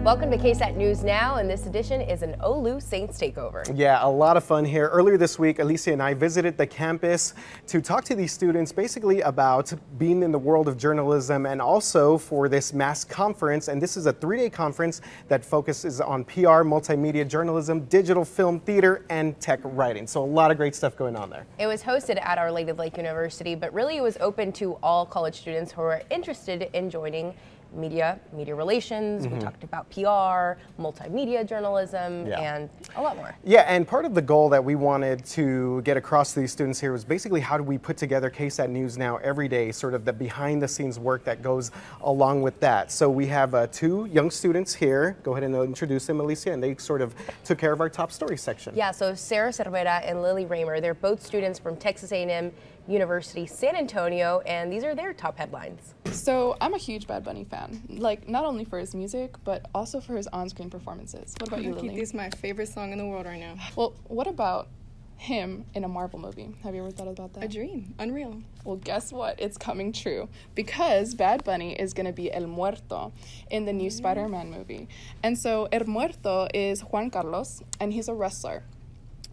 Welcome to KSAT News Now, and this edition is an OLLU Saints Takeover. Yeah, a lot of fun here. Earlier this week, Alicia and I visited the campus to talk to these students basically about being in the world of journalism and also for this mass conference. And this is a 3-day conference that focuses on PR, multimedia journalism, digital film, theater, and tech writing. So a lot of great stuff going on there. It was hosted at Our Lady of Lake University, but really it was open to all college students who are interested in joining media relations. We talked about PR, multimedia journalism, and a lot more. Yeah, and part of the goal that we wanted to get across to these students here was basically how do we put together KSAT News Now every day, sort of the behind the scenes work that goes along with that. So we have 2 young students here. Go ahead and introduce them, Alicia, and they sort of took care of our top story section. Yeah, so Sarah Cervera and Lily Raymer, they're both students from Texas A&M University, San Antonio, and these are their top headlines. So I'm a huge Bad Bunny fan, like not only for his music, but also for his on-screen performances. What about you, Lily? He's my favorite song in the world right now. Well, what about him in a Marvel movie? Have you ever thought about that? A dream. Unreal. Well, guess what? It's coming true because Bad Bunny is going to be El Muerto in the new Spider-Man movie. And so El Muerto is Juan Carlos, and he's a wrestler.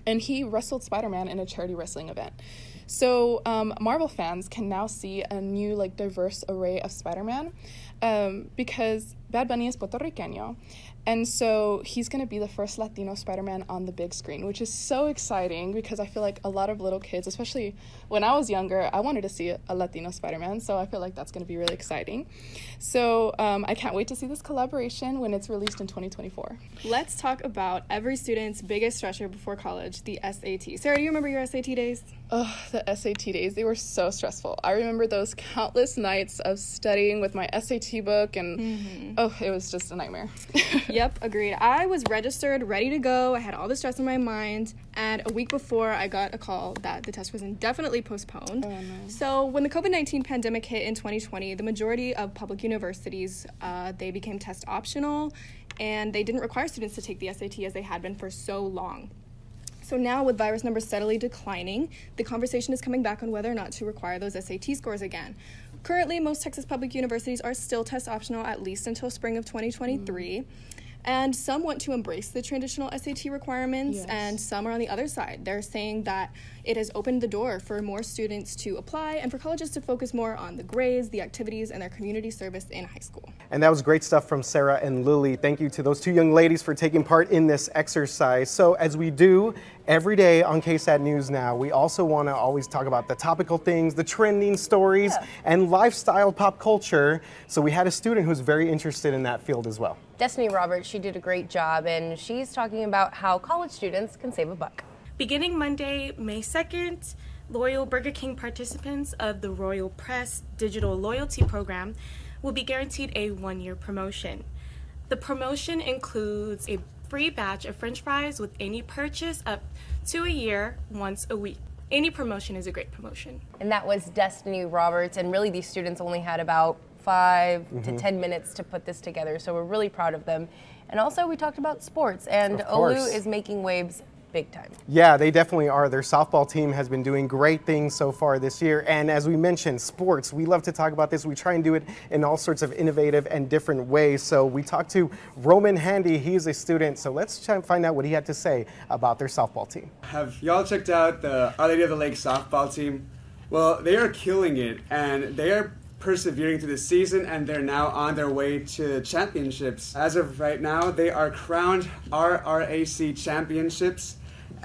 And he wrestled Spider-Man in a charity wrestling event. So Marvel fans can now see a new, diverse array of Spider-Man because Bad Bunny is Puerto Riqueño. And so he's going to be the first Latino Spider-Man on the big screen, which is so exciting because I feel like a lot of little kids, especially when I was younger, I wanted to see a Latino Spider-Man. So I feel like that's going to be really exciting. So I can't wait to see this collaboration when it's released in 2024. Let's talk about every student's biggest stressor before college, the SAT. Sarah, do you remember your SAT days? Oh, the SAT days, they were so stressful. I remember those countless nights of studying with my SAT book and, it was just a nightmare. Yep, agreed. I was registered, ready to go. I had all the stress in my mind, and a week before I got a call that the test was indefinitely postponed. Oh, no. So when the COVID-19 pandemic hit in 2020, the majority of public universities, they became test optional, and they didn't require students to take the SAT as they had been for so long. So now, with virus numbers steadily declining, the conversation is coming back on whether or not to require those SAT scores again. Currently, most Texas public universities are still test optional at least until spring of 2023. And some want to embrace the traditional SAT requirements, and some are on the other side. They're saying that it has opened the door for more students to apply and for colleges to focus more on the grades, the activities, and their community service in high school. And that was great stuff from Sarah and Lily. Thank you to those 2 young ladies for taking part in this exercise. So as we do every day on KSAT News Now, we also want to always talk about the topical things, the trending stories, and lifestyle pop culture. So we had a student who's very interested in that field as well. Destiny Roberts, she did a great job, and she's talking about how college students can save a buck. Beginning Monday, May 2nd, loyal Burger King participants of the Royal Press Digital Loyalty Program will be guaranteed a 1-year promotion. The promotion includes a free batch of French fries with any purchase up to a year once a week. Any promotion is a great promotion. And that was Destiny Roberts, and really these students only had about 5 to 10 minutes to put this together, so we're really proud of them. And also we talked about sports, and OLLU is making waves big time. Yeah, they definitely are. Their softball team has been doing great things so far this year. And as we mentioned, sports, we love to talk about this. We try and do it in all sorts of innovative and different ways. So we talked to Roman Handy. He's a student. So let's try and find out what he had to say about their softball team. Have y'all checked out the Our Lady of the Lake softball team? Well, they are killing it, and they are persevering through the season, and they're now on their way to championships. As of right now, they are crowned RRAC championships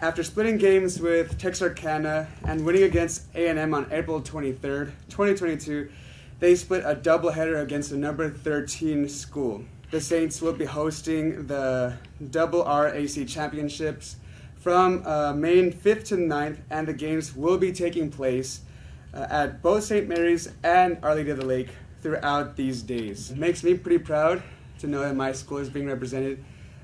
after splitting games with Texarkana and winning against A&M on April 23rd, 2022. They split a doubleheader against the number 13 school. The Saints will be hosting the double RAC championships from May 5th to 9th, and the games will be taking place at both St. Mary's and Our Lady of the Lake throughout these days. It makes me pretty proud to know that my school is being represented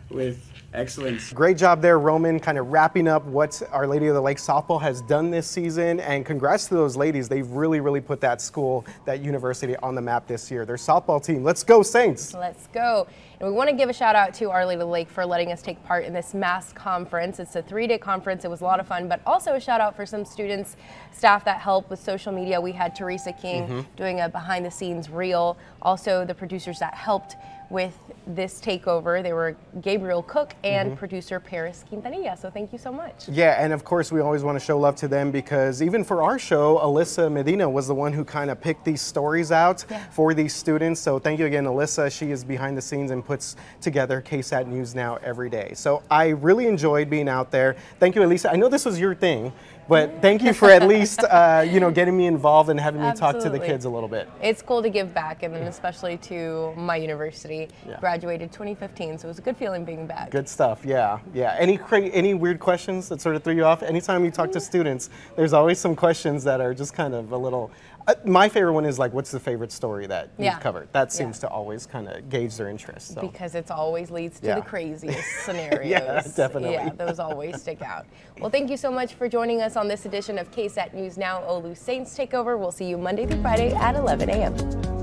with excellence. Great job there, Roman, kind of wrapping up what Our Lady of the Lake softball has done this season. And congrats to those ladies. They've really, really put that school, that university on the map this year. Their softball team. Let's go, Saints. Let's go. And we want to give a shout out to Our Lady of the Lake for letting us take part in this mass conference. It's a 3-day conference. It was a lot of fun, but also a shout out for some students, staff that helped with social media. We had Teresa King doing a behind the scenes reel. Also the producers that helped with this takeover. They were Gabriel Cook and producer Paris Quintanilla. So thank you so much. Yeah, and of course we always want to show love to them because even for our show, Alyssa Medina was the one who kind of picked these stories out for these students. So thank you again, Alyssa. She is behind the scenes and puts together KSAT News Now every day. So I really enjoyed being out there. Thank you, Alicia. I know this was your thing, but thank you for at least you know, getting me involved and having me talk to the kids a little bit. It's cool to give back, and then especially to my university. Graduated 2015, so it was a good feeling being back. Good stuff, yeah. Any weird questions that sort of threw you off? Anytime you talk to students, there's always some questions that are just kind of a little. My favorite one is like, what's the favorite story that you've covered? That seems to always kind of gauge their interest. So. Because it always leads to the craziest scenarios. Yeah, definitely. Yeah, those always stick out. Well, thank you so much for joining us on this edition of KSAT News Now, OLLU Saints Takeover. We'll see you Monday through Friday at 11 a.m.